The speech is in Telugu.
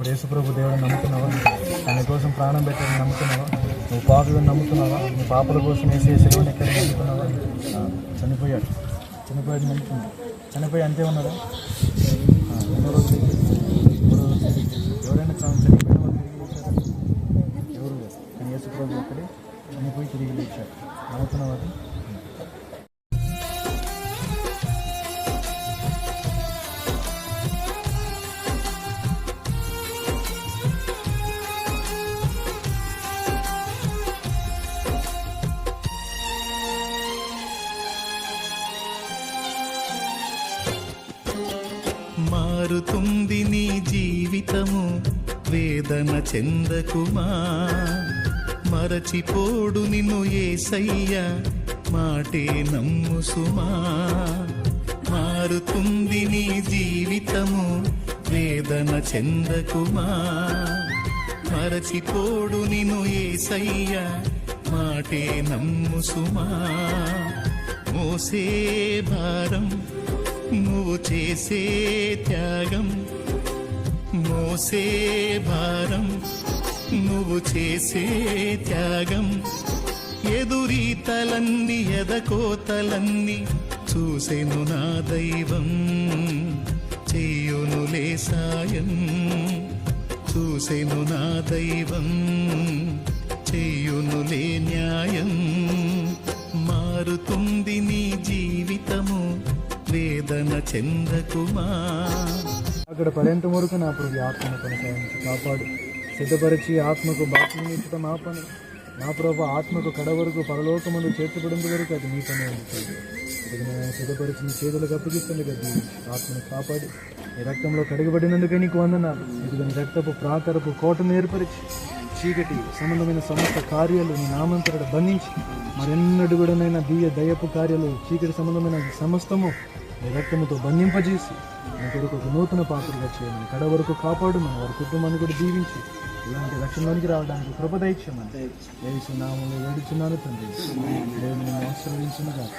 ఇప్పుడు యేసుప్రభు దేవుడిని నమ్ముతున్నావా? ఆయన కోసం ప్రాణం పెట్టాలని నమ్ముతున్నావా? నువ్వు పాపులను నమ్ముతున్నావా? నీ పాపల కోసం వేసే సెలవుని ఎక్కడ నమ్ముతున్నావా? చనిపోయాడు నమ్ముతున్నావు. చనిపోయి అంతే ఉన్నాడా? ఎన్నో రోజులు ఎవరైనా చనిపోయిన వాళ్ళు తిరిగి లేచారు? ఎవరు లేదు. కానీ యేసుప్రభు ఒక్కడే చనిపోయి తిరిగి లేచాడు. నమ్ముతున్నావా? మారుతుంది నీ జీవితము, వేదన చెందకుమా. మరచిపోడు నిన్ను యేసయ్య, మాటే నమ్ము సుమా. మారుతుంది నీ జీవితము, వేదన చెందకుమా. మరచిపోడు నిన్ను యేసయ్య, మాటే నమ్ము సుమా. మోసే భారం నువ్వు చేసే త్యాగం, మోసే భారం నువ్వు చేసే త్యాగం. ఎదురీతలన్నీ ఎదకోతలన్నీ చూసెను నా దైవం, చెయ్యునులే సాయం. చూసెను నా దైవం, చెయ్యునులే న్యాయం. మారుతుంది నీ జీవితము, వేదన చెందకుమా. అక్కడ పర్యంతం వరకు నా ప్రభు ఆత్మను కొనసాగించి కాపాడు, సిద్ధపరిచి ఆత్మకు బాప్తిసం ఇచ్చటం మా పని. నా ప్రభు ఆత్మకు కడ వరకు పరలోకమందు చేర్చబడిన వరకు అది మీ పని ఉంటుంది. ఇది నేను సిద్ధపరిచి నీ చేతులకు అప్పగిస్తుంది కదా. ఆత్మను కాపాడి నీ రక్తంలో కడిగబడినందుకే నీకు వందనాలు. ఇది నీ రక్తపు ప్రాకరపు కోటను ఏర్పరిచి చీకటి సంబంధమైన సమస్త కార్యాలు నీ నామంతరడ బంధించి మరెన్నడు కూడానైనా దయపు కార్యాలు చీకటి సంబంధమైన సమస్తము నీ రక్తముతో బంధింపజేసి నీ కొరకు ఒక నూతన పాత్రగా చేయమని కడ వరకు కాపాడు. మన వారి కుటుంబాన్ని కూడా దీవించి ఇలాంటి లక్ష్యంలోనికి రావడానికి కృప దయచేయమని యేసు నామములో వేడుచున్నాను తండ్రి. దేవుని ఆశీర్వదించును గాక.